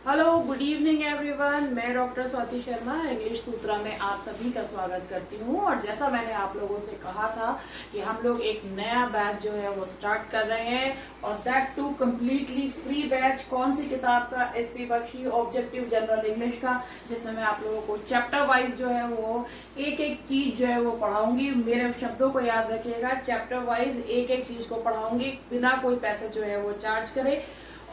Hello, good evening everyone. मैं doctor Swati Sharma English सूत्रा में आप सभी का स्वागत करती हूँ। और जैसा मैंने आप लोगों से कहा था कि हम लोग एक नया बैच जो है वो स्टार्ट कर रहे हैं, और that too completely free batch. कौन सी किताब का? SP Bakshi objective general English का, जिसमें मैं आप लोगों को चैप्टर वाइज जो है वो एक एक चीज जो है वो पढ़ाऊंगी। मेरे शब्दों को याद रखिएगा, चैप्टर वाइज एक एक चीज को पढ़ाऊंगी बिना कोई पैसे जो है वो चार्ज करे।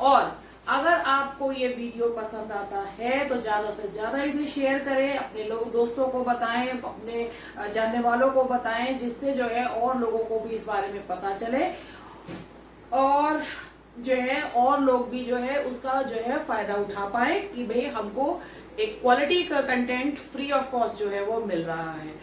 और अगर आपको ये वीडियो पसंद आता है तो ज्यादा से ज्यादा इसे शेयर करें, अपने दोस्तों को बताएं, अपने जानने वालों को बताएं, जिससे जो है और लोगों को भी इस बारे में पता चले, और जो है और लोग भी जो है उसका जो है फायदा उठा पाए कि भाई हमको एक क्वालिटी का कंटेंट फ्री ऑफ कॉस्ट जो है वो मिल रहा है।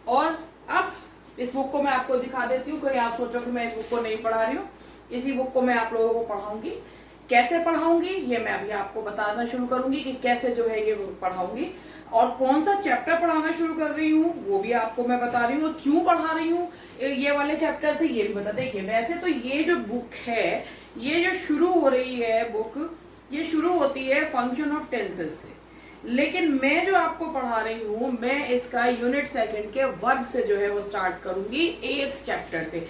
और अब इस बुक को मैं आपको दिखा देती हूँ, कोई आप सोचो कि मैं इस बुक को नहीं पढ़ा रही हूँ। इसी बुक को मैं आप लोगों को पढ़ाऊंगी। कैसे पढ़ाऊंगी ये मैं अभी आपको बताना शुरू करूंगी कि कैसे जो है ये पढ़ाऊंगी, और कौन सा चैप्टर पढ़ाना शुरू कर रही हूँ वो भी आपको मैं बता रही हूँ, क्यों पढ़ा रही हूँ ये वाले चैप्टर से ये भी बता। देखिए, वैसे तो ये जो बुक है, ये जो शुरू हो रही है बुक, ये शुरू होती है फंक्शन ऑफ टेंसेस से, लेकिन मैं जो आपको पढ़ा रही हूँ मैं इसका यूनिट सेकंड के वर्ब से जो है वो स्टार्ट करूंगी, 8th चैप्टर से।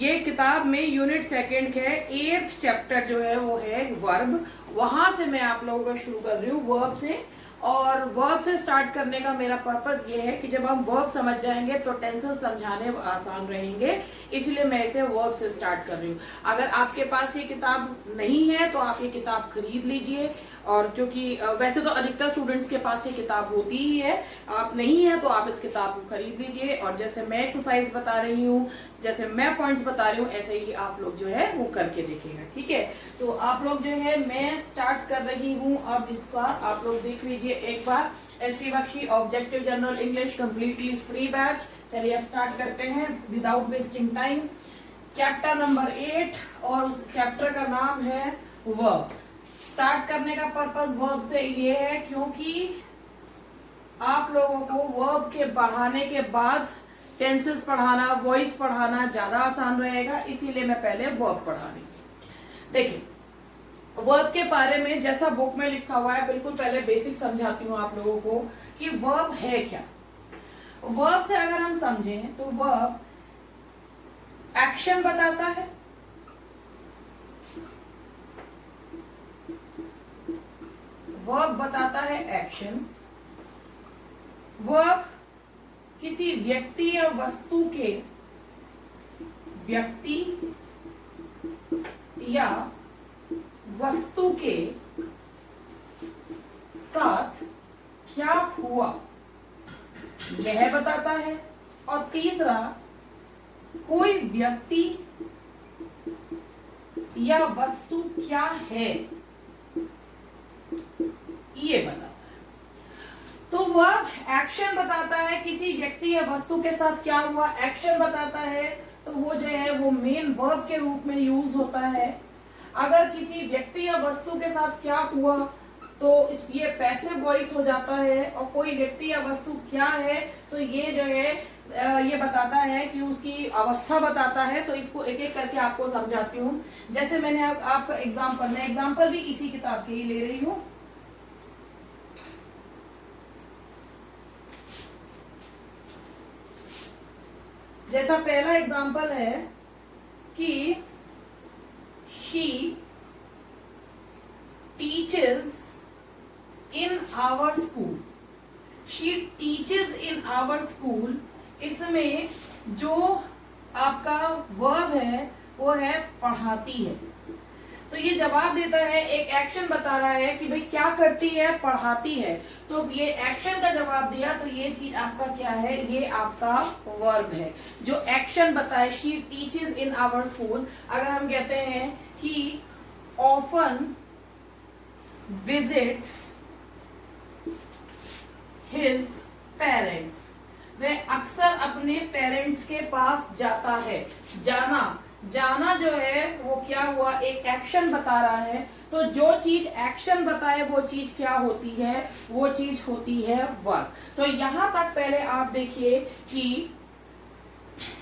ये किताब में यूनिट सेकंड के 8th चैप्टर जो है वो है वर्ब। वहां से मैं आप लोगों को शुरू कर रही हूँ वर्ब से। और वर्ब से स्टार्ट करने का मेरा पर्पस ये है कि जब हम वर्ब समझ जाएंगे तो टेंसेस समझाने आसान रहेंगे, इसलिए मैं इसे वर्ब से स्टार्ट कर रही हूँ। अगर आपके पास ये किताब नहीं है तो आप ये किताब खरीद लीजिए, और क्योंकि वैसे तो अधिकतर स्टूडेंट्स के पास ये किताब होती ही है, आप नहीं है तो आप इस किताब को खरीद लीजिए। और जैसे मैं एक्सरसाइज बता रही हूँ, जैसे मैं पॉइंट्स बता रही हूँ, ऐसे ही आप लोग जो है वो करके देखिएगा, ठीक है। तो आप लोग जो है, मैं स्टार्ट कर रही हूँ अब इसका, आप लोग देख लीजिए एक बार। SP Bakshi objective general English completely free batch. चलिए अब स्टार्ट करते हैं without wasting time. Chapter number 8, और उस चैप्टर का नाम है वर्ब। स्टार्ट करने का पर्पस वर्ब से ये है क्योंकि आप लोगों को वर्ब के बढ़ाने के बाद टेंसेस पढ़ाना, वॉइस पढ़ाना ज्यादा आसान रहेगा, इसीलिए मैं पहले वर्ब पढ़ा रही हूँ। देखिए, वर्ब के बारे में जैसा बुक में लिखा हुआ है, बिल्कुल पहले बेसिक समझाती हूँ आप लोगों को कि वर्ब है क्या। वर्ब से अगर हम समझें तो वर्ब एक्शन बताता है, वर्ब बताता है एक्शन। वर्ब किसी व्यक्ति या वस्तु के, व्यक्ति या वस्तु के साथ क्या हुआ यह बताता है। और तीसरा, कोई व्यक्ति या वस्तु क्या है ये बताता है। तो वर्ब एक्शन बताता है, किसी व्यक्ति या वस्तु के साथ क्या हुआ एक्शन बताता है, तो वो जो है वो मेन वर्ब के रूप में यूज होता है। अगर किसी व्यक्ति या वस्तु के साथ क्या हुआ तो ये पैसिव वॉइस हो जाता है, और कोई व्यक्ति या वस्तु क्या है तो ये जो है ये बताता है कि उसकी अवस्था बताता है। तो इसको एक एक करके आपको समझाती हूँ। जैसे मैंने आपका एग्जाम्पल, मैं एग्जाम्पल भी इसी किताब के ही ले रही हूँ। जैसा पहला एग्जाम्पल है कि she teaches in our school. She teaches in our school. इसमें जो आपका वर्ब है वो है पढ़ाती है। तो ये जवाब देता है, एक एक्शन बता रहा है कि भाई क्या करती है, पढ़ाती है। तो ये एक्शन का जवाब दिया, तो ये चीज आपका क्या है, ये आपका वर्ब है जो एक्शन बताए। She teaches in our school. अगर हम कहते हैं he often visits his parents, वह अक्सर अपने पेरेंट्स के पास जाता है। जाना, जाना जो है वो क्या हुआ, एक एक्शन बता रहा है। तो जो चीज एक्शन बताए वो चीज क्या होती है, वो चीज होती है वर्ब। तो यहां तक पहले आप देखिए कि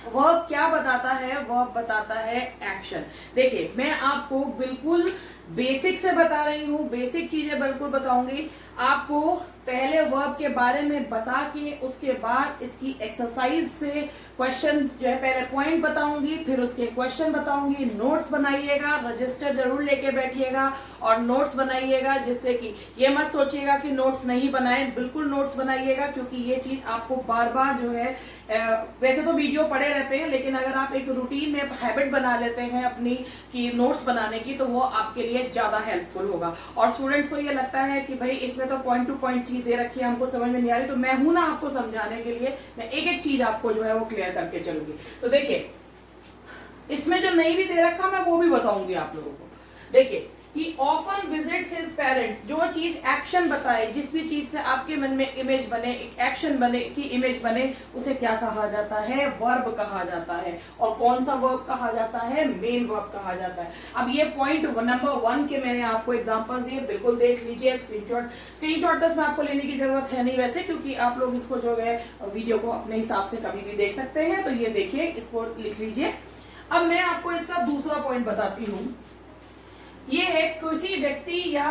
वर्ब क्या बताता है, वर्ब बताता है एक्शन। देखिए, मैं आपको बिल्कुल बेसिक से बता रही हूँ, बेसिक चीजें बिल्कुल बताऊंगी आपको। पहले वर्ब के बारे में बता के उसके बाद इसकी एक्सरसाइज से क्वेश्चन जो है, पहले पॉइंट बताऊंगी फिर उसके क्वेश्चन बताऊंगी। नोट्स बनाइएगा, रजिस्टर जरूर लेके बैठिएगा और नोट्स बनाइएगा, जिससे कि ये मत सोचिएगा कि नोट्स नहीं बनाए, बिल्कुल नोट्स बनाइएगा, क्योंकि ये चीज आपको बार बार जो है वैसे तो वीडियो पड़े रहते हैं, लेकिन अगर आप एक रूटीन में हैबिट बना लेते हैं अपनी कि नोट्स बनाने की, तो वो आपके लिए ज्यादा हेल्पफुल होगा। और स्टूडेंट्स को ये लगता है कि भाई इसमें तो पॉइंट टू पॉइंट चीज दे रखी है, हमको समझ में नहीं आ रही, तो मैं हूं ना आपको समझाने के लिए, मैं एक एक चीज आपको जो है वो क्लियर करके चलूंगी। तो देखिए, इसमें जो नहीं भी दे रखा मैं वो भी बताऊंगी आप लोगों को। देखिए, He often visits his parents, जो चीज एक्शन बताए, जिस भी चीज से आपके मन में इमेज बने, एक एक्शन बने की इमेज बने, उसे क्या कहा जाता है? वर्ब कहा जाता है। और कौन सा वर्ब कहा जाता है? मेन वर्ब कहा जाता है। अब ये पॉइंट नंबर 1 के मैंने आपको एग्जांपल्स दिए, बिल्कुल देख लीजिए। स्क्रीनशॉट तो इसमें आपको लेने की जरूरत है नहीं वैसे, क्योंकि आप लोग इसको जो है वीडियो को अपने हिसाब से कभी भी देख सकते हैं। तो ये देखिए, इसको लिख लीजिए। अब मैं आपको इसका दूसरा पॉइंट बताती हूँ। ये है किसी व्यक्ति या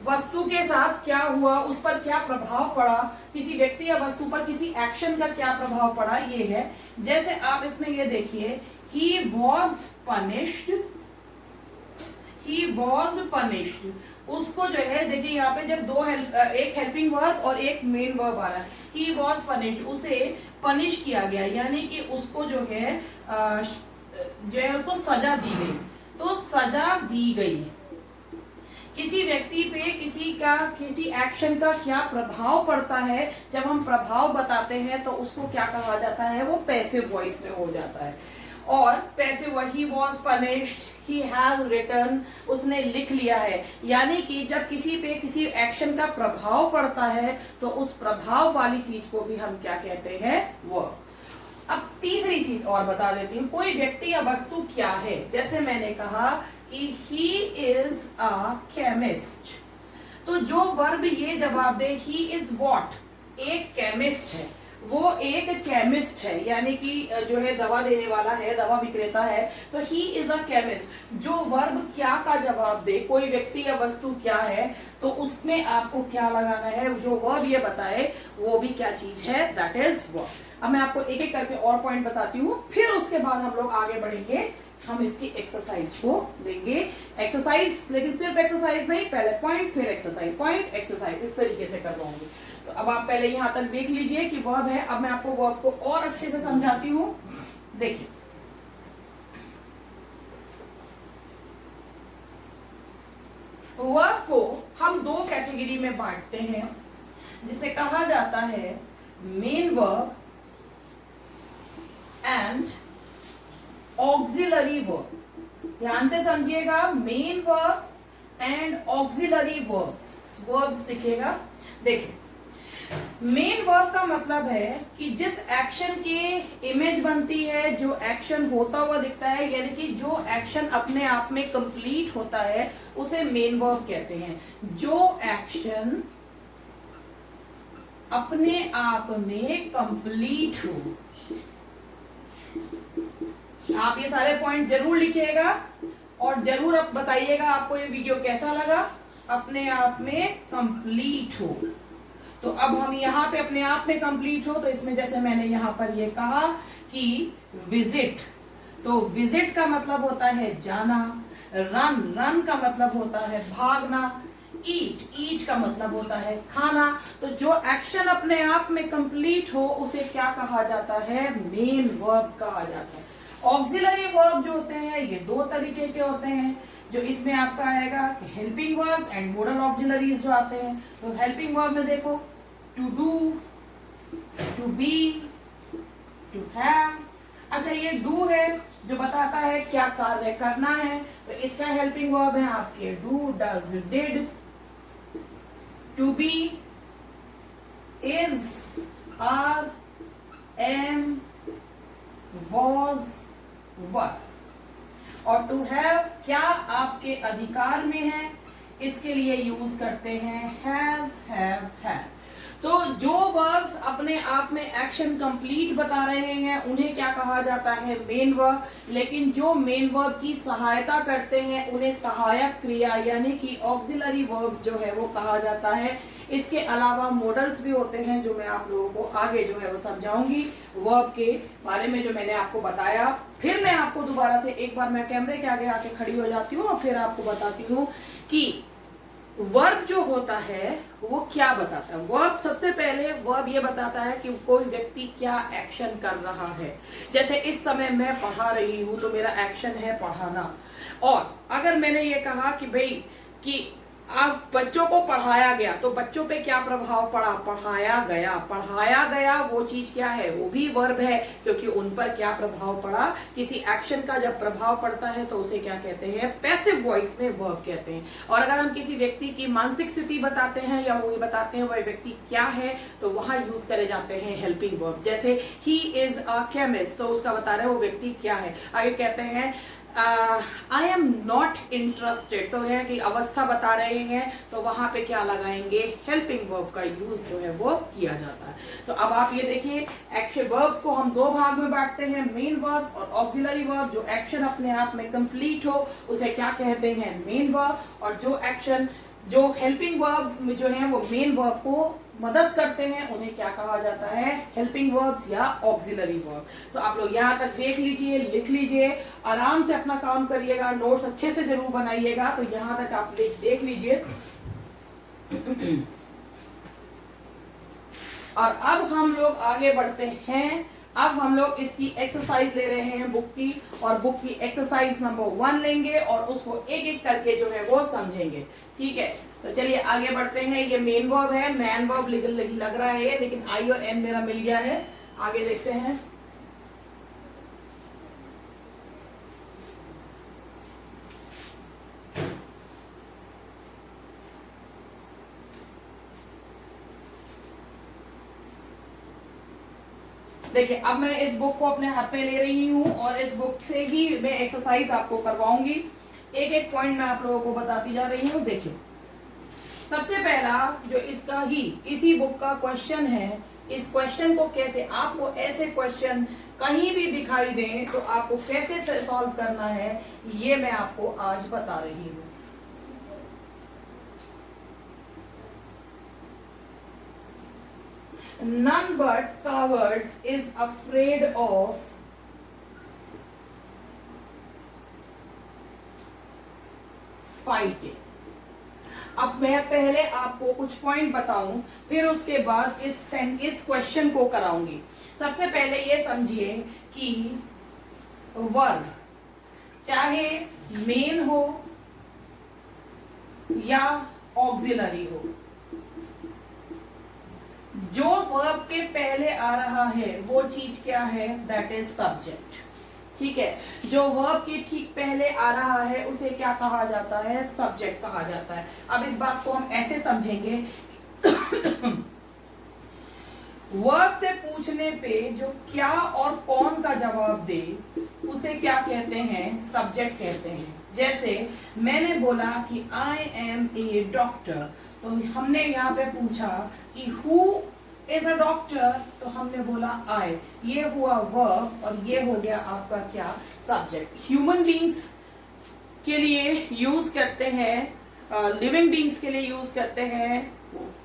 वस्तु के साथ क्या हुआ, उस पर क्या प्रभाव पड़ा, किसी व्यक्ति या वस्तु पर किसी एक्शन का क्या प्रभाव पड़ा, ये है। जैसे आप इसमें ये देखिए, he was punished, उसको जो है देखिए यहाँ पे जब एक हेल्पिंग वर्ब और एक मेन वर्ब आ रहा है, he was punished, उसे पनिश किया गया, यानी कि उसको जो है उसको सजा दी गई। तो सजा दी गई। किसी व्यक्ति पे किसी एक्शन का क्या प्रभाव पड़ता है, जब हम प्रभाव बताते हैं तो उसको क्या कहा जाता है? वो पैसिव वॉइस में हो जाता है। और passive, he was punished, he has written, उसने लिख लिया है। यानी कि जब किसी पे किसी एक्शन का प्रभाव पड़ता है तो उस प्रभाव वाली चीज को भी हम क्या कहते हैं? वर्ब। अब तीसरी चीज और बता देती हूँ, कोई व्यक्ति या वस्तु क्या है। जैसे मैंने कहा कि he is a chemist, तो जो वर्ब ये जवाब दे, he is what, एक केमिस्ट है, वो एक केमिस्ट है, यानी कि जो है दवा देने वाला है, दवा विक्रेता है। तो he is a chemist, जो वर्ब क्या का जवाब दे, कोई व्यक्ति या वस्तु क्या है, तो उसमें आपको क्या लगाना है? जो वर्ब ये बताए वो भी क्या चीज है? That is verb. अब मैं आपको एक एक करके और पॉइंट बताती हूँ, फिर उसके बाद हम लोग आगे बढ़ेंगे, हम इसकी एक्सरसाइज को देंगे। एक्सरसाइज, लेकिन सिर्फ एक्सरसाइज नहीं, पहले पॉइंट फिर एक्सरसाइज, पॉइंट एक्सरसाइज, इस तरीके से करवाऊंगी। तो अब आप पहले यहाँ तक देख लीजिए कि वर्ब है। अब मैं आपको वर्ब को और अच्छे से समझाती हूँ। देखिए, वर्ब को हम दो कैटेगरी में बांटते हैं, जिसे कहा जाता है main verb and auxiliary verb. ध्यान से समझिएगा, main verb and auxiliary verbs दिखेगा। देखिए, मेन वर्ब का मतलब है कि जिस एक्शन की इमेज बनती है, जो एक्शन होता हुआ दिखता है, यानी कि जो एक्शन अपने आप में कंप्लीट होता है, उसे मेन वर्ब कहते हैं। जो एक्शन अपने आप में कंप्लीट हो। आप ये सारे पॉइंट जरूर लिखिएगा और जरूर अब बताइएगा आपको ये वीडियो कैसा लगा। अपने आप में कंप्लीट हो, तो अब हम यहाँ पे अपने आप में कंप्लीट हो, तो इसमें जैसे मैंने यहाँ पर ये कहा कि विजिट, तो विजिट का मतलब होता है जाना। रन का मतलब होता है भागना। ईट का मतलब होता है खाना। तो जो एक्शन अपने आप में कंप्लीट हो उसे क्या कहा जाता है? मेन वर्ब कहा जाता है। ऑक्सिलरी वर्ब जो होते हैं ये दो तरीके के होते हैं, जो इसमें आपका आएगा कि helping verbs and modal auxiliaries जो आते हैं। तो हेल्पिंग वर्ब में देखो, to do, to be, to have. अच्छा, ये डू है जो बताता है क्या कार्य करना है, तो इसका हेल्पिंग वर्ब है आपके do, does, did. To be, is, are, am, was, were. और टू हैव क्या आपके अधिकार में है, इसके लिए यूज करते हैं हैज, हैव, हैव। तो जो वर्ब्स अपने आप में एक्शन कंप्लीट बता रहे हैं उन्हें क्या कहा जाता है, मेन वर्ब। लेकिन जो मेन वर्ब की सहायता करते हैं उन्हें सहायक क्रिया यानी कि ऑक्सिलरी वर्ब्स जो है वो कहा जाता है। इसके अलावा मॉडल्स भी होते हैं जो मैं आप लोगों को आगे जो है वो समझाऊंगी वर्ब के बारे में, जो मैंने आपको बताया। फिर मैं आपको दोबारा से एक बार मैं कैमरे के आगे आके खड़ी हो जाती हूँ और फिर आपको बताती हूँ कि वर्ब जो होता है वो क्या बताता है। वर्ब सबसे पहले वर्ब ये बताता है कि कोई व्यक्ति क्या एक्शन कर रहा है। जैसे इस समय मैं पढ़ा रही हूं तो मेरा एक्शन है पढ़ाना। और अगर मैंने ये कहा कि भाई कि आप बच्चों को पढ़ाया गया तो बच्चों पे क्या प्रभाव पड़ा, पढ़ाया गया। पढ़ाया गया वो चीज क्या है, वो भी वर्ब है, क्योंकि उन पर क्या प्रभाव पड़ा। किसी एक्शन का जब प्रभाव पड़ता है तो उसे क्या कहते हैं, पैसिव वॉइस में वर्ब कहते हैं। और अगर हम किसी व्यक्ति की मानसिक स्थिति बताते हैं या वो ये बताते हैं वह व्यक्ति क्या है तो वहां यूज करे जाते हैं हेल्पिंग वर्ब। जैसे ही इज अ केमिस्ट, तो उसका बता रहे हैं वो व्यक्ति क्या है। आगे कहते हैं आई एम नॉट इंटरेस्टेड, तो है कि अवस्था बता रहे हैं तो वहां पे क्या लगाएंगे, हेल्पिंग वर्ब का यूज जो है वो किया जाता है। तो अब आप ये देखिए एक्शन वर्ब्स को हम दो भाग में बांटते हैं, मेन वर्ब्स और ऑक्सिलरी वर्ब। जो एक्शन अपने आप में कंप्लीट हो उसे क्या कहते हैं, मेन वर्ब। और जो एक्शन जो हेल्पिंग वर्ब जो है वो मेन वर्ब को मदद करते हैं उन्हें क्या कहा जाता है, हेल्पिंग वर्ब्स या ऑक्सिलरी वर्ब। तो आप लोग यहाँ तक देख लीजिए, लिख लीजिए, आराम से अपना काम करिएगा, नोट्स अच्छे से जरूर बनाइएगा। तो यहाँ तक आप देख लीजिए। और अब हम लोग आगे बढ़ते हैं। अब हम लोग इसकी एक्सरसाइज ले रहे हैं बुक की, और बुक की एक्सरसाइज नंबर 1 लेंगे और उसको एक एक करके जो है वो समझेंगे। ठीक है, तो चलिए आगे बढ़ते हैं। ये मेन वर्ब है, मैन वर्ब लग रहा है लेकिन आई और एन मेरा मिल गया है। आगे देखते हैं। देखिए अब मैं इस बुक को अपने हाथ में ले रही हूँ और इस बुक से ही मैं एक्सरसाइज आपको करवाऊंगी। एक एक पॉइंट मैं आप लोगों को बताती जा रही हूँ। देखिए सबसे पहला जो इसका ही इसी बुक का क्वेश्चन है, इस क्वेश्चन को कैसे आपको ऐसे क्वेश्चन कहीं भी दिखाई दें तो आपको कैसे सॉल्व करना है ये मैं आपको आज बता रही हूँ। None but cowards is afraid of fighting। अब मैं पहले आपको कुछ पॉइंट बताऊं फिर उसके बाद इस क्वेश्चन को कराऊंगी। सबसे पहले ये समझिए कि वर्ब चाहे मेन हो या ऑक्सिलरी हो, जो वर्ब के पहले आ रहा है वो चीज क्या है, दैट इज सब्जेक्ट। ठीक है, जो वर्ब के ठीक पहले आ रहा है उसे क्या कहा जाता है, सब्जेक्ट कहा जाता है। अब इस बात को हम ऐसे समझेंगे वर्ब से पूछने पे जो क्या और कौन का जवाब दे उसे क्या कहते हैं, सब्जेक्ट कहते हैं। जैसे मैंने बोला कि आई एम ए डॉक्टर, तो हमने यहाँ पे पूछा कि हु इज अ डॉक्टर, तो हमने बोला आई, ये हुआ वर्ब और ये हो गया आपका क्या, सब्जेक्ट। ह्यूमन बींग्स के लिए यूज करते हैं, लिविंग बींग्स के लिए यूज करते हैं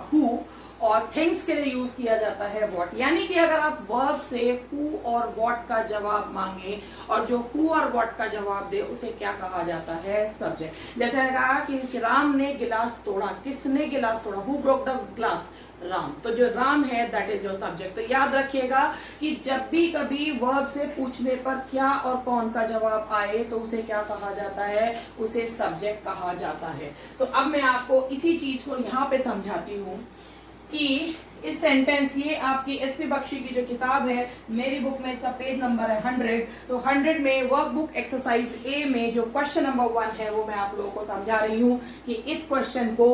हु, और थिंग्स के लिए यूज किया जाता है व्हाट। यानी कि अगर आप वर्ब से हु और व्हाट का जवाब मांगे और जो हु और व्हाट का जवाब दे उसे क्या कहा जाता है, सब्जेक्ट। जैसे कहा कि राम ने गिलास तोड़ा, किसने गिलास तोड़ा, who broke the glass, Ram. तो जो राम है दैट इज योर सब्जेक्ट। तो याद रखिएगा कि जब भी कभी वर्ब से पूछने पर क्या और कौन का जवाब आए तो उसे क्या कहा जाता है, उसे सब्जेक्ट कहा जाता है। तो अब मैं आपको इसी चीज को यहाँ पे समझाती हूँ कि इस सेंटेंस, ये आपकी एसपी बख्शी की जो किताब है, मेरी बुक में इसका पेज नंबर है 100। तो 100 में वर्कबुक एक्सरसाइज ए में जो क्वेश्चन नंबर 1 है वो मैं आप लोगों को समझा रही हूँ कि इस क्वेश्चन को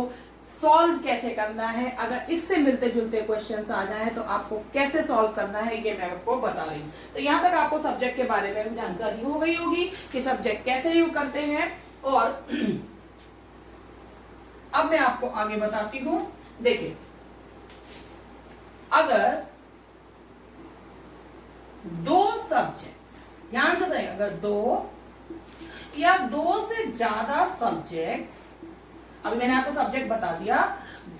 सॉल्व कैसे करना है। अगर इससे मिलते जुलते क्वेश्चंस आ जाएं तो आपको कैसे सॉल्व करना है ये मैं आपको बता रही हूँ। तो यहाँ तक आपको सब्जेक्ट के बारे में जानकारी हो गई होगी कि सब्जेक्ट कैसे यूज करते हैं। और अब मैं आपको आगे बताती हूँ। देखिए अगर दो सब्जेक्ट्स, ध्यान से देखें, अगर दो या दो से ज्यादा सब्जेक्ट्स, अभी मैंने आपको सब्जेक्ट बता दिया,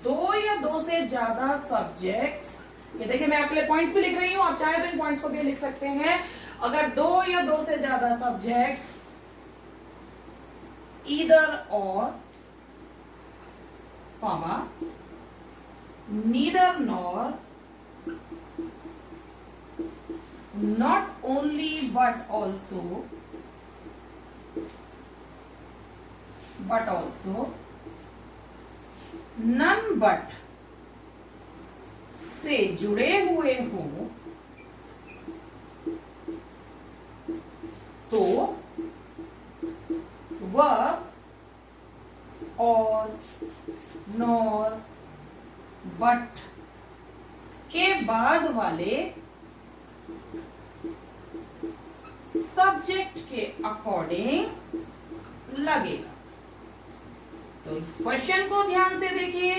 दो या दो से ज्यादा सब्जेक्ट्स, ये देखिए मैं आपके लिए पॉइंट्स भी लिख रही हूं, आप चाहे तो इन पॉइंट्स को भी लिख सकते हैं। अगर दो या दो से ज्यादा subjects either or comma neither nor not only but also none but से जुड़े हुए हो तो वह और नॉर बट के बाद वाले सब्जेक्ट के अकॉर्डिंग लगेगा। तो इस क्वेश्चन को ध्यान से देखिए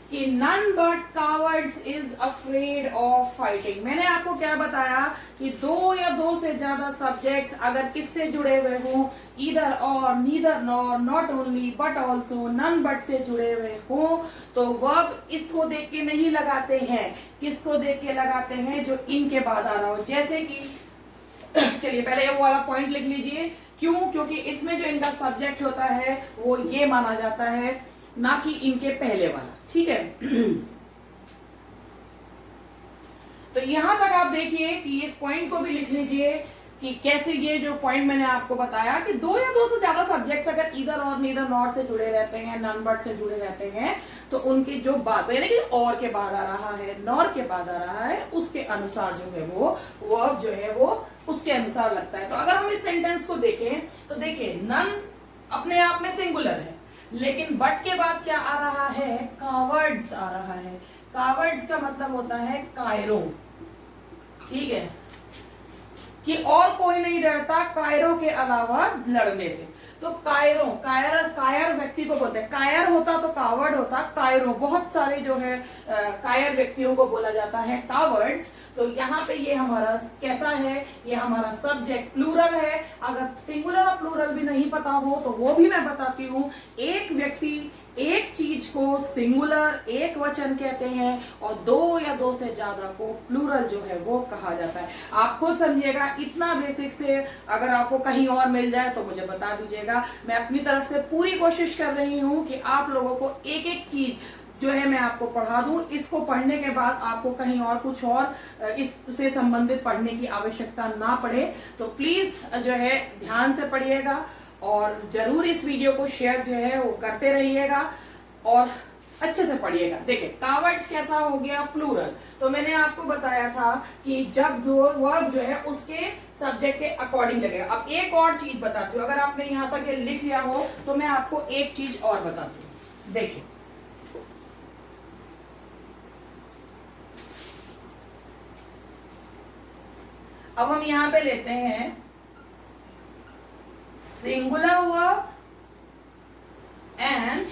कि none but cowards is afraid of fighting. मैंने आपको क्या बताया कि दो या दो से ज्यादा सब्जेक्ट्स अगर किससे जुड़े हुए हो, either or, neither nor, not only but also, none but से जुड़े हुए हो, तो वर्ब इसको देख के नहीं लगाते हैं, किसको देख के लगाते हैं, जो इनके बाद आ रहा हो। जैसे कि चलिए पहले ये वाला पॉइंट लिख लीजिए, क्यों? क्योंकि इसमें जो इनका सब्जेक्ट होता है वो ये माना जाता है, ना कि इनके पहले वाला, ठीक है। तो यहां तक आप देखिए कि इस पॉइंट को भी लिख लीजिए कि कैसे ये जो पॉइंट मैंने आपको बताया कि दो या दो से ज्यादा सब्जेक्ट्स अगर ईदर और नीदर नॉर से जुड़े रहते हैं, नन बट से जुड़े रहते हैं, तो उनकी जो बात यानी कि और के बाद आ रहा है, नॉर के बाद आ रहा है, उसके अनुसार जो है वो वर्ब जो है वो उसके अनुसार लगता है। तो अगर हम इस सेंटेंस को देखें तो देखिए नन अपने आप में सिंगुलर है, लेकिन बट के बाद क्या आ रहा है, कावर्ड्स आ रहा है। कावर्ड्स का मतलब होता है कायरो, ठीक है, कि और कोई नहीं डरता कायरो के अलावा लड़ने से। तो कायरो, कायर व्यक्ति को बोलते हैं, कायर होता तो कावर्ड होता, कायरो बहुत सारे जो है कायर व्यक्तियों को बोला जाता है कावर्ड्स। तो यहाँ पे ये हमारा कैसा है, ये हमारा सब्जेक्ट प्लूरल है। अगर सिंगुलर और प्लूरल भी नहीं पता हो तो वो भी मैं बताती हूँ। एक व्यक्ति एक चीज को सिंगुलर एक वचन कहते हैं और दो या दो से ज्यादा को प्लूरल जो है वो कहा जाता है। आप खुद समझिएगा, इतना बेसिक से अगर आपको कहीं और मिल जाए तो मुझे बता दीजिएगा। मैं अपनी तरफ से पूरी कोशिश कर रही हूँ कि आप लोगों को एक एक चीज जो है मैं आपको पढ़ा दूं। इसको पढ़ने के बाद आपको कहीं और कुछ और इससे संबंधित पढ़ने की आवश्यकता ना पड़े। तो प्लीज जो है ध्यान से पढ़िएगा और जरूर इस वीडियो को शेयर जो है वो करते रहिएगा और अच्छे से पढ़िएगा। देखिए कावर्ड्स कैसा हो गया, प्लूरल। तो मैंने आपको बताया था कि जब दो वर्ब जो है उसके सब्जेक्ट के अकॉर्डिंग लगेगा। अब एक और चीज बताती हूँ, अगर आपने यहाँ तक ये लिख लिया हो तो मैं आपको एक चीज और बताती हूँ। देखिए अब हम यहां पे लेते हैं singular verb and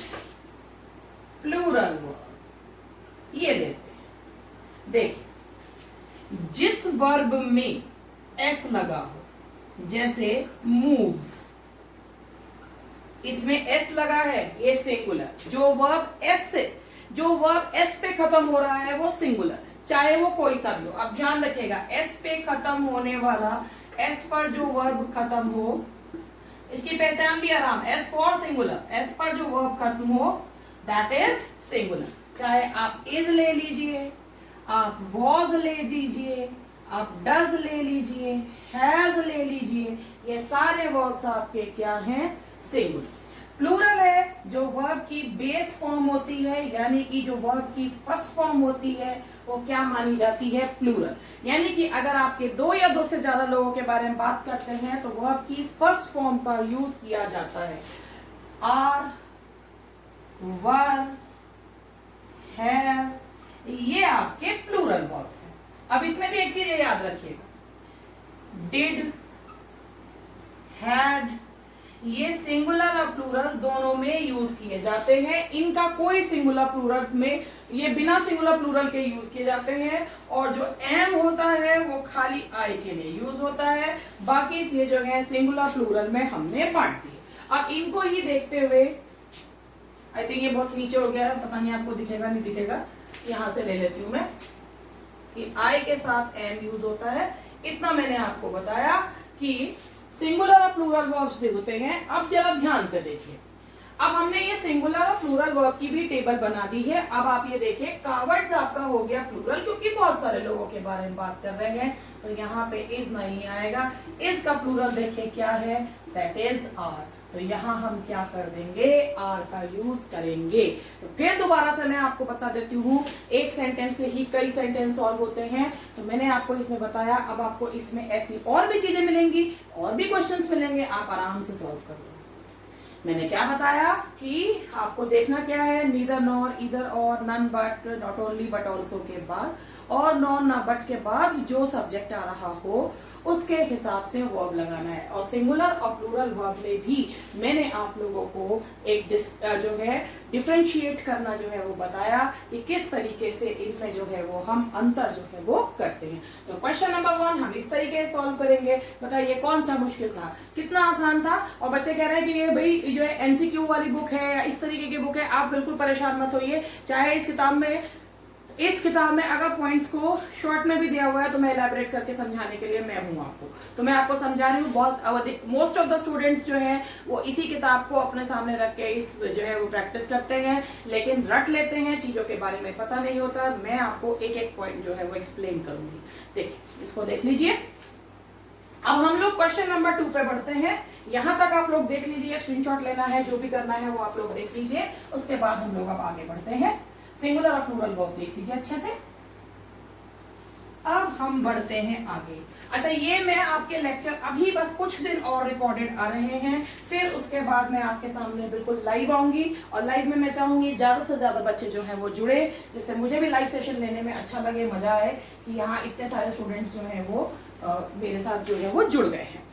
plural verb, ये लेते हैं। देखिए जिस वर्ब में एस लगा हो, जैसे मूव्स, इसमें एस लगा है, ये सिंगुलर। जो वर्ब एस पे खत्म हो रहा है वो सिंगुलर है, चाहे वो कोई सा भी हो। अब ध्यान रखिएगा, एस पे खत्म होने वाला, एस पर जो वर्ब खत्म हो, इसकी पहचान भी आराम, एस फॉर सिंगुलर, एस पर जो वर्ब खत्म हो दैट इज सिंगुलर। चाहे आप इज ले लीजिए, आप वॉज ले लीजिए, आप डज ले लीजिए, हैज ले लीजिए, ये सारे वर्ब्स आपके क्या हैं, सिंगुलर। प्लूरल है जो वर्ब की बेस फॉर्म होती है, यानी कि जो वर्ब की फर्स्ट फॉर्म होती है वो क्या मानी जाती है, प्लूरल। यानी कि अगर आपके दो या दो से ज्यादा लोगों के बारे में बात करते हैं तो वर्ब की फर्स्ट फॉर्म का यूज किया जाता है। आर, वर, हैव, ये आपके प्लूरल वर्ब्स हैं। अब इसमें भी एक चीज याद रखिएगा, डिड, हैड, ये सिंगुलर और प्लूरल दोनों में यूज किए जाते हैं। इनका कोई सिंगुलर प्लूरल में, ये बिना सिंगुलर प्लूरल के यूज किए जाते हैं। और जो एम होता है वो खाली आई के लिए यूज होता है, बाकी ये जो है सिंगुलर प्लूरल में हमने बांट दी। अब इनको ही देखते हुए, आई थिंक ये बहुत नीचे हो गया है, पता नहीं आपको दिखेगा नहीं दिखेगा, यहां से ले लेती हूं मैं। आई के साथ एम यूज होता है, इतना मैंने आपको बताया कि सिंगुलर और प्लूरल वर्ब्स होते हैं। अब जरा ध्यान से देखिए, अब हमने ये सिंगुलर और प्लूरल वर्ब की भी टेबल बना दी है। अब आप ये देखिए, कावर्ड्स आपका हो गया प्लूरल, क्योंकि बहुत सारे लोगों के बारे में बात कर रहे हैं, तो यहाँ पे इज नहीं आएगा। इज का प्लूरल देखिए क्या है, दैट इज आर। तो यहाँ हम क्या कर देंगे, आर का यूज करेंगे। तो फिर दोबारा से मैं आपको बता देती हूँ, एक सेंटेंस से ही कई सेंटेंस सॉल्व होते हैं। तो मैंने आपको इसमें बताया, अब आपको इसमें ऐसी और भी चीजें मिलेंगी, और भी क्वेश्चंस मिलेंगे, आप आराम से सॉल्व कर लो। मैंने क्या बताया कि आपको देखना क्या है, neither nor, either or, none but, not only but also के बाद, और नॉन ना बट के बाद जो सब्जेक्ट आ रहा हो उसके हिसाब से वर्ब लगाना है। और सिंगुलर और प्लूरल वर्ब में भी मैंने आप लोगों को एक जो है डिफरेंशिएट करना जो है वो बताया कि किस तरीके से इनमें जो है वो हम अंतर जो है वो करते हैं। तो क्वेश्चन नंबर 1 हम इस तरीके से सॉल्व करेंगे। बताइए कौन सा मुश्किल था, कितना आसान था। और बच्चे कह रहे हैं कि ये भाई जो है एमसीक्यू वाली बुक है या इस तरीके की बुक है, आप बिल्कुल परेशान मत होइए। चाहे इस किताब में अगर पॉइंट्स को शॉर्ट में भी दिया हुआ है तो मैं इलैबोरेट करके समझाने के लिए मैं हूं आपको, तो मैं आपको समझा रही हूँ। बहुत मोस्ट ऑफ द स्टूडेंट्स जो हैं वो इसी किताब को अपने सामने रख के इस जो है वो प्रैक्टिस करते हैं, लेकिन रट लेते हैं, चीजों के बारे में पता नहीं होता। मैं आपको एक एक पॉइंट जो है वो एक्सप्लेन करूंगी। देखिए, इसको देख लीजिए। अब हम लोग क्वेश्चन नंबर 2 पे बढ़ते हैं। यहां तक आप लोग देख लीजिए, स्क्रीनशॉट लेना है, जो भी करना है वो आप लोग देख लीजिए। उसके बाद हम लोग अब आगे बढ़ते हैं। सिंगुलर और प्लूरल वर्ब देख लीजिए अच्छे से। अब हम बढ़ते हैं आगे। अच्छा, ये मैं आपके लेक्चर अभी बस कुछ दिन और रिकॉर्डेड आ रहे हैं, फिर उसके बाद मैं आपके सामने बिल्कुल लाइव आऊंगी। और लाइव में मैं चाहूंगी ज्यादा से ज्यादा बच्चे जो हैं वो जुड़े, जिससे मुझे भी लाइव सेशन लेने में अच्छा लगे, मजा आए कि यहाँ इतने सारे स्टूडेंट्स जो हैं वो मेरे साथ जो है वो जुड़ गए हैं।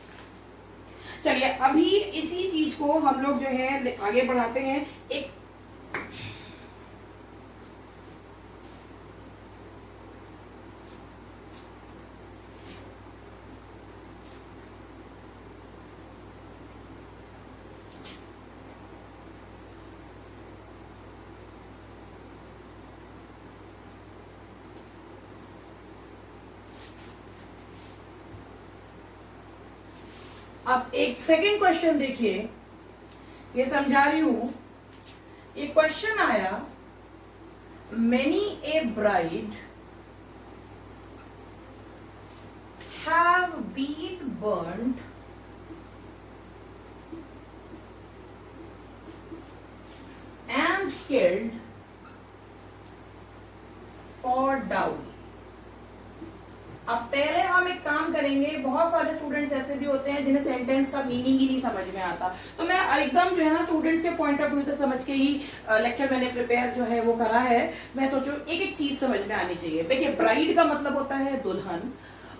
चलिए, अभी इसी चीज को हम लोग जो है आगे बढ़ाते हैं। एक अब एक सेकंड क्वेश्चन देखिए, ये समझा रही हूं। ये क्वेश्चन आया, many a bride have been burned and killed for dowry. अब पहले हम एक काम करेंगे, बहुत सारे स्टूडेंट्स ऐसे भी होते हैं जिन्हें सेंटेंस का मीनिंग ही नहीं समझ में आता, तो मैं एकदम जो है ना स्टूडेंट्स के पॉइंट ऑफ व्यू से समझ के ही लेक्चर मैंने प्रिपेयर जो है वो करा है। मैं सोचू एक एक चीज समझ में आनी चाहिए। देखिए, ब्राइड का मतलब होता है दुल्हन,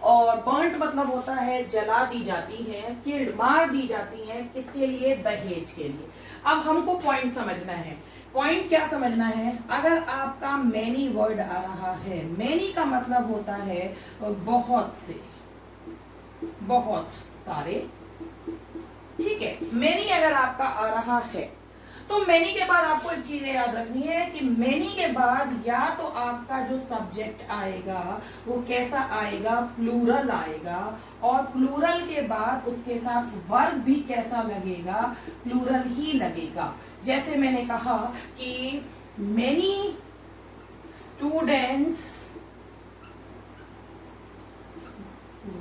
और बर्न्ट मतलब होता है जला दी जाती है, किल्ड मार दी जाती है, किसके लिए, दहेज के लिए। अब हमको पॉइंट समझना है। पॉइंट क्या समझना है, अगर आपका मैनी वर्ड आ रहा है, मैनी का मतलब होता है बहुत से, बहुत सारे, ठीक है। मैनी अगर आपका आ रहा है तो मैनी के बाद आपको एक चीज याद रखनी है कि मैनी के बाद या तो आपका जो सब्जेक्ट आएगा वो कैसा आएगा, प्लूरल आएगा, और प्लूरल के बाद उसके साथ वर्ब भी कैसा लगेगा, प्लूरल ही लगेगा। जैसे मैंने कहा कि many students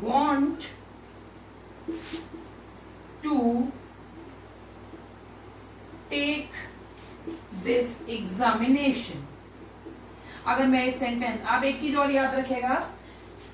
want to take this examination। अगर मैं इस सेंटेंस, आप एक चीज और याद रखेगा,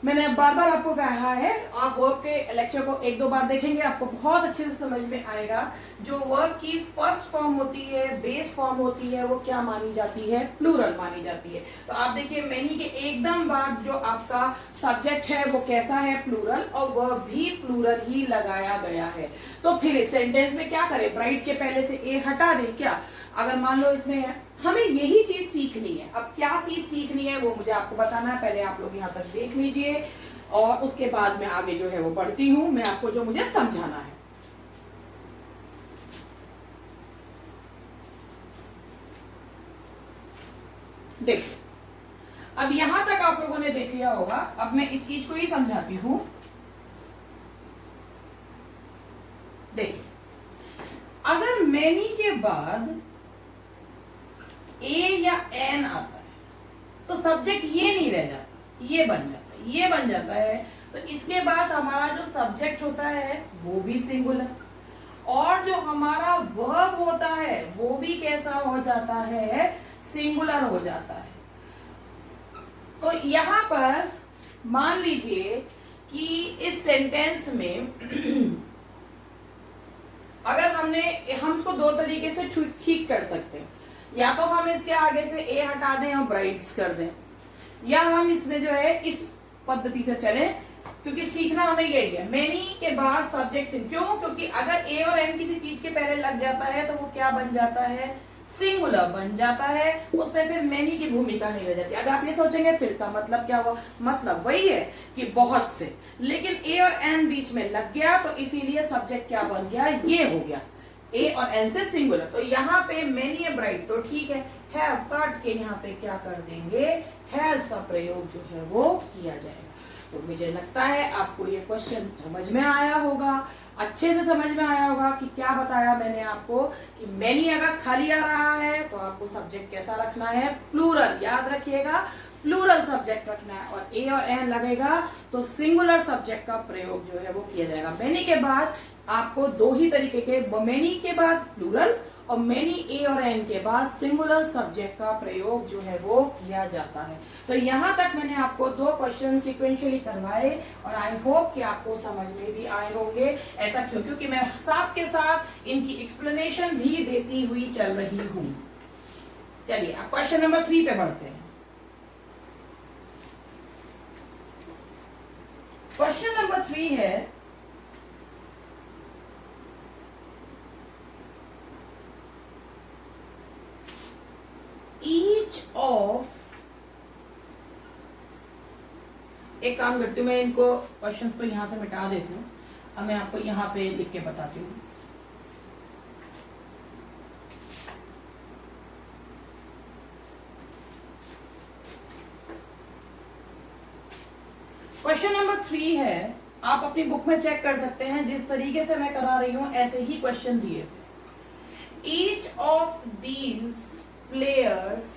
मैंने बार बार आपको कहा है, आप वर्ब के लेक्चर को एक दो बार देखेंगे, आपको बहुत अच्छे से समझ में आएगा। जो वर्ब की फर्स्ट फॉर्म होती है, बेस फॉर्म होती है, वो क्या मानी जाती है? प्लूरल मानी जाती है। तो आप देखिए मैनी के एकदम बाद जो आपका सब्जेक्ट है वो कैसा है? प्लूरल, और वर्ब भी प्लूरल ही लगाया गया है। तो फिर इस सेंटेंस में क्या करें? ब्राइट के पहले से ए हटा दें क्या? अगर मान लो इसमें है, हमें यही चीज सीखनी है। अब क्या चीज सीखनी है वो मुझे आपको बताना है। पहले आप लोग यहाँ तक देख लीजिए और उसके बाद मैं आगे जो है वो बढ़ती हूँ, मैं आपको जो मुझे समझाना है। देखिए, अब यहां तक आप लोगों ने देख लिया होगा। अब मैं इस चीज को ही समझाती हूं। देखिए, अगर मैनी के बाद ए या एन आता है तो सब्जेक्ट ये नहीं रह जाता, ये बन जाता है, ये बन जाता है। तो इसके बाद हमारा जो सब्जेक्ट होता है वो भी सिंगुलर, और जो हमारा वर्ब होता है वो भी कैसा हो जाता है? सिंगुलर हो जाता है। तो यहां पर मान लीजिए कि इस सेंटेंस में अगर हम इसको दो तरीके से ठीक कर सकते हैं। या तो हम इसके आगे से ए हटा दें और ब्राइट्स कर दें, या हम इसमें जो है इस पद्धति से चलें, क्योंकि सीखना हमें यही है। मैनी के बाद सब्जेक्ट क्यों? क्योंकि अगर ए और एन किसी चीज के पहले लग जाता है तो वो क्या बन जाता है? सिंगुलर बन जाता है। उसमें फिर मैनी की भूमिका नहीं रह जाती। अब आप ये सोचेंगे फिर इसका मतलब क्या हुआ? मतलब वही है कि बहुत से, लेकिन ए और एन बीच में लग गया तो इसीलिए सब्जेक्ट क्या बन गया? ये हो गया, ए और एन से सिंगुलर। तो यहाँ पे मैनी ए ब्राइट तो ठीक है, हैव काट के यहाँ पे क्या कर देंगे? हैज का प्रयोग जो है वो किया जाएगा। तो मुझे लगता है आपको ये क्वेश्चन समझ में आया होगा, अच्छे से समझ में आया होगा कि क्या बताया मैंने आपको कि मैनी अगर खाली आ रहा है तो आपको सब्जेक्ट कैसा रखना है? प्लूरल। याद रखिएगा, प्लूरल सब्जेक्ट रखना है, और ए और एन लगेगा तो सिंगुलर सब्जेक्ट का प्रयोग जो है वो किया जाएगा। मैनी के बाद आपको दो ही तरीके के, मैनी के बाद प्लूरल और मैनी ए और एन के बाद सिंगुलर सब्जेक्ट का प्रयोग जो है वो किया जाता है। तो यहाँ तक मैंने आपको दो क्वेश्चन सिक्वेंशियली करवाए और आई होप कि आपको समझ में भी आए होंगे। ऐसा क्यों? क्योंकि मैं साथ के साथ इनकी एक्सप्लेनेशन भी देती हुई चल रही हूँ। चलिए अब क्वेश्चन नंबर 3 पे बढ़ते हैं। क्वेश्चन नंबर 3 है, ईच ऑफ, एक काम करती हूँ मैं इनको क्वेश्चंस को यहां से मिटा देती हूँ। अब मैं आपको यहां पे लिख के बताती हूँ। क्वेश्चन नंबर 3 है, आप अपनी बुक में चेक कर सकते हैं, जिस तरीके से मैं करा रही हूं ऐसे ही क्वेश्चन दिए। Each of these players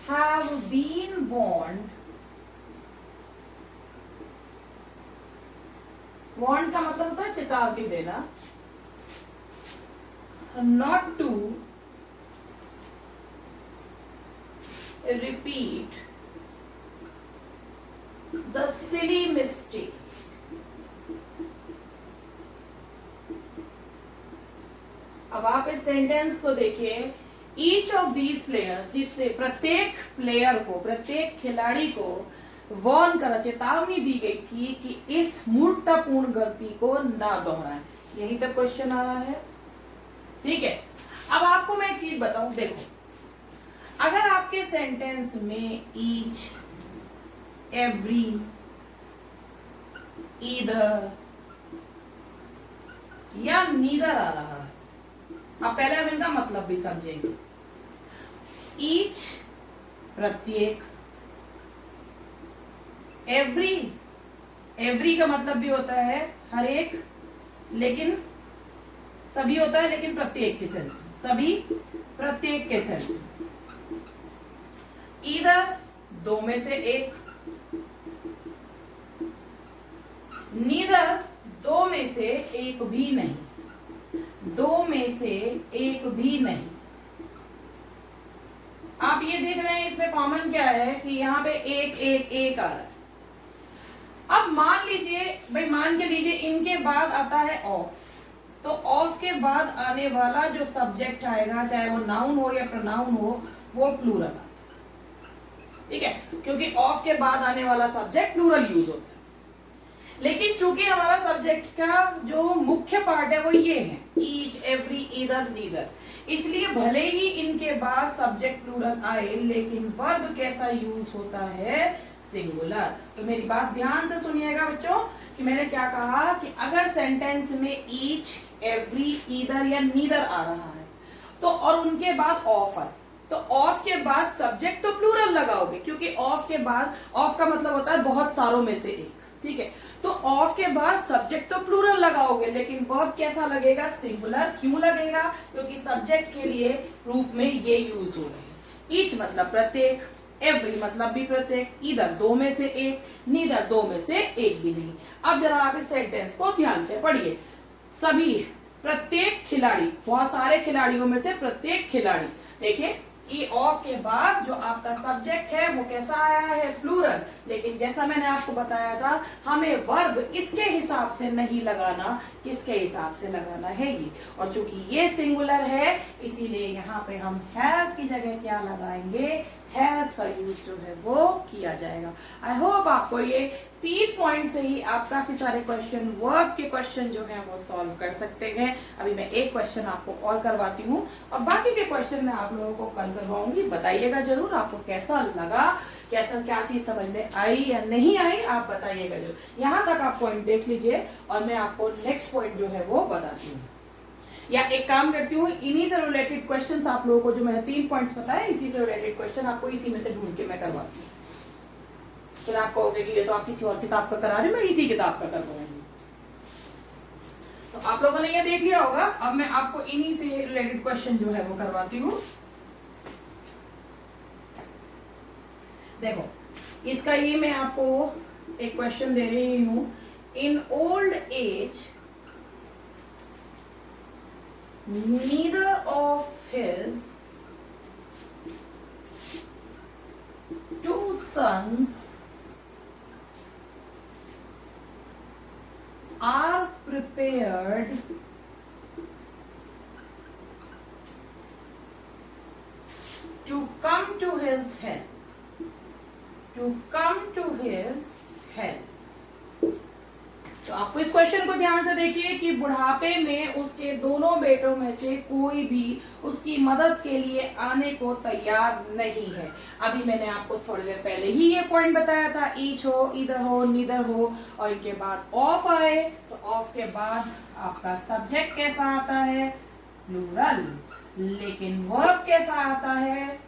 have been warned का मतलब होता है चेतावनी देना, not to repeat the silly mistake. अब आप इस सेंटेंस को देखिए, ईच ऑफ दीज प्लेयर्स, जिससे प्रत्येक प्लेयर को, प्रत्येक खिलाड़ी को वार्न करा, चेतावनी दी गई थी कि इस मूर्खतापूर्ण गलती को ना दोहराएं। यही तक क्वेश्चन आ रहा है, ठीक है। अब आपको मैं एक चीज बताऊं, देखो अगर आपके सेंटेंस में ईच, एवरी, ईदर या नीदर आ रहा है, अब पहले हम इनका मतलब भी समझेंगे। ईच प्रत्येक, एवरी का मतलब भी होता है हर एक, लेकिन सभी होता है, लेकिन प्रत्येक के सेंस में, सभी प्रत्येक के सेंस में। ईदर दो में से एक, नीदर दो में से एक भी नहीं, दो में से एक भी नहीं, इसमें कॉमन क्या है कि यहाँ पे एक एक एक आ रहा है। अब मान लीजिए भाई, मान के लीजिए इनके बाद आता है ऑफ, तो ऑफ के बाद आने वाला जो सब्जेक्ट आएगा, चाहे वो नाउन हो या प्रोनाउन हो, वो प्लूरल, ठीक है, क्योंकि ऑफ के बाद आने वाला सब्जेक्ट प्लूरल यूज होता है। लेकिन चूंकि हमारा सब्जेक्ट का जो मुख्य पार्ट है वो ये है, ईच, एवरी, ईदर, नीदर, इसलिए भले ही इनके बाद सब्जेक्ट प्लूरल आए, लेकिन वर्ब कैसा यूज होता है, सिंगुलर। तो मेरी बात ध्यान से सुनिएगा बच्चों, कि मैंने क्या कहा कि अगर सेंटेंस में ईच, एवरी, ईदर या नीदर आ रहा है, तो और उनके बाद ऑफ है, तो ऑफ के बाद सब्जेक्ट तो प्लूरल लगाओगे, क्योंकि ऑफ के बाद, ऑफ का मतलब होता है बहुत सारों में से एक, ठीक है, तो ऑफ के बाद सब्जेक्ट तो प्लूरल लगाओगे, लेकिन वर्ब कैसा लगेगा, सिंगुलर। क्यों लगेगा, क्योंकि सब्जेक्ट के लिए रूप में ये यूज हो रहे हैं। ईच मतलब प्रत्येक, एवरी मतलब भी प्रत्येक, ईदर दो में से एक, नीदर दो में से एक भी नहीं। अब जरा आप इस सेंटेंस को ध्यान से पढ़िए। सभी, प्रत्येक खिलाड़ी, बहुत सारे खिलाड़ियों में से प्रत्येक खिलाड़ी, देखिए ये ऑफ के बाद जो आपका सब्जेक्ट है वो कैसा आया है, प्लूरल। लेकिन जैसा मैंने आपको बताया था, हमें वर्ब इसके हिसाब से नहीं लगाना, किसके हिसाब से लगाना है ये, और चूंकि ये सिंगुलर है, इसीलिए यहाँ पे हम हैव की जगह क्या लगाएंगे, हैज का यूज जो है वो किया जाएगा। आई होप आपको ये 3 पॉइंट से ही आप काफी सारे क्वेश्चन, वर्ब के क्वेश्चन जो है वो सॉल्व कर सकते हैं। अभी मैं एक क्वेश्चन आपको और करवाती हूँ, और बाकी के क्वेश्चन मैं आप लोगों को कल करवाऊंगी। बताइएगा जरूर आपको कैसा लगा, कैसा, क्या चीज समझ में आई या नहीं आई, आप बताइएगा जरूर। यहाँ तक आप पॉइंट देख लीजिए, और मैं आपको नेक्स्ट पॉइंट जो है वो बताती हूँ। या एक काम करती हूँ, इन्हीं से रिलेटेड क्वेश्चंस आप लोगों को, जो मैंने 3 पॉइंट्स बताए, इसी से रिलेटेड क्वेश्चन आपको इसी में से ढूंढ के मैं करवाती हूँ। फिर आप कहोगे कि ये तो आप किसी और किताब का करा रहे, मैं इसी किताब का करवाऊंगी। तो आप लोगों ने ये देख लिया होगा। अब मैं आपको इन्हीं से रिलेटेड क्वेश्चन जो है वो करवाती हूँ। देखो, इसका ये मैं आपको एक क्वेश्चन दे रही हूँ। In old age neither of his 2 sons are prepared to come to his help. तो आपको इस क्वेश्चन को ध्यान से देखिए कि बुढ़ापे में उसके दोनों बेटों में से कोई भी उसकी मदद के लिए आने को तैयार नहीं है। अभी मैंने आपको थोड़ी देर पहले ही ये पॉइंट बताया था, ईच हो, ईदर हो, नीदर हो, और इनके बाद ऑफ आए, तो ऑफ के बाद आपका सब्जेक्ट कैसा आता है, प्लूरल, लेकिन वर्ब कैसा आता है,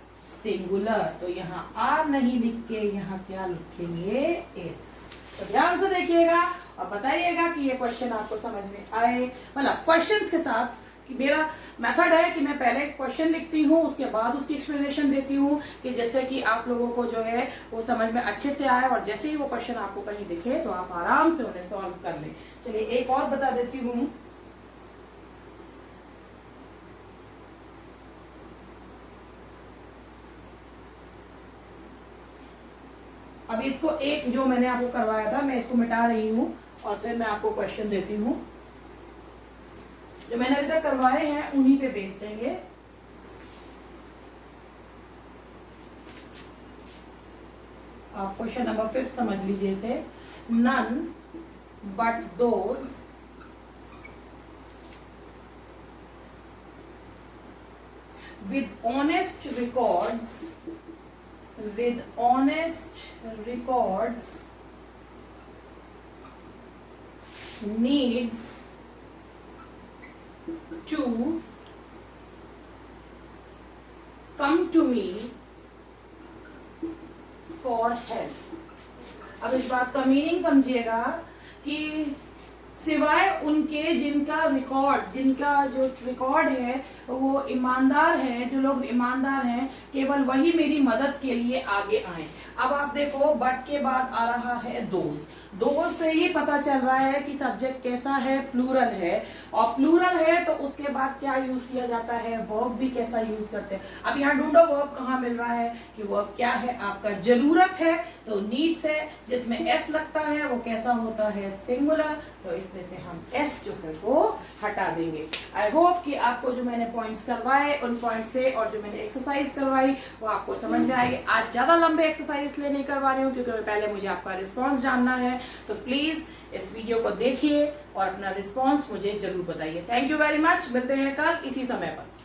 सिंगुलर। तो यहाँ आर नहीं लिख के यहाँ क्या लिखेंगे, इज। तो ध्यान से देखिएगा और बताइएगा कि ये क्वेश्चन आपको समझ में आए। मतलब क्वेश्चंस के साथ कि मेरा मेथड है कि मैं पहले क्वेश्चन लिखती हूँ, उसके बाद उसकी एक्सप्लेनेशन देती हूँ, कि जैसे कि आप लोगों को जो है वो समझ में अच्छे से आए, और जैसे ही वो क्वेश्चन आपको कहीं दिखे तो आप आराम से उन्हें सॉल्व कर लें। चलिए एक और बता देती हूँ। अब इसको एक जो मैंने आपको करवाया था, मैं इसको मिटा रही हूँ और फिर मैं आपको क्वेश्चन देती हूँ। जो मैंने अभी तक करवाए हैं उन्हीं पे बेस्ड है ये। आप क्वेश्चन नंबर 5 समझ लीजिए इसे। None but those with honest records needs to come to me for help। अब इस बात का मीनिंग समझिएगा कि सिवाय उनके जिनका जो रिकॉर्ड है वो ईमानदार है, जो लोग ईमानदार हैं, केवल वही मेरी मदद के लिए आगे आए। अब आप देखो बट के बाद आ रहा है दोज। दोज से ही पता चल रहा है कि सब्जेक्ट कैसा है, प्लूरल है। और प्लूरल है तो उसके बाद क्या यूज किया जाता है, वर्ब भी कैसा यूज करते हैं। अब यहाँ ढूंढो वर्ब कहाँ मिल रहा है कि वर्ब क्या है आपका, जरूरत है तो नीड्स है, जिसमें एस लगता है वो कैसा होता है, सिंगुलर। तो इसमें से हम एस जो है वो हटा देंगे। आई होप कि आपको जो मैंने पॉइंट्स करवाए उन पॉइंट से और जो मैंने एक्सरसाइज करवाई वो आपको समझ में आएगी। आज ज्यादा लंबे एक्सरसाइज इसलिए नहीं करवा रही हूँ क्योंकि पहले मुझे आपका रिस्पॉन्स जानना है। तो प्लीज इस वीडियो को देखिए और अपना रिस्पॉन्स मुझे जरूर बताइए। Thank you very much. मिलते हैं कल इसी समय पर।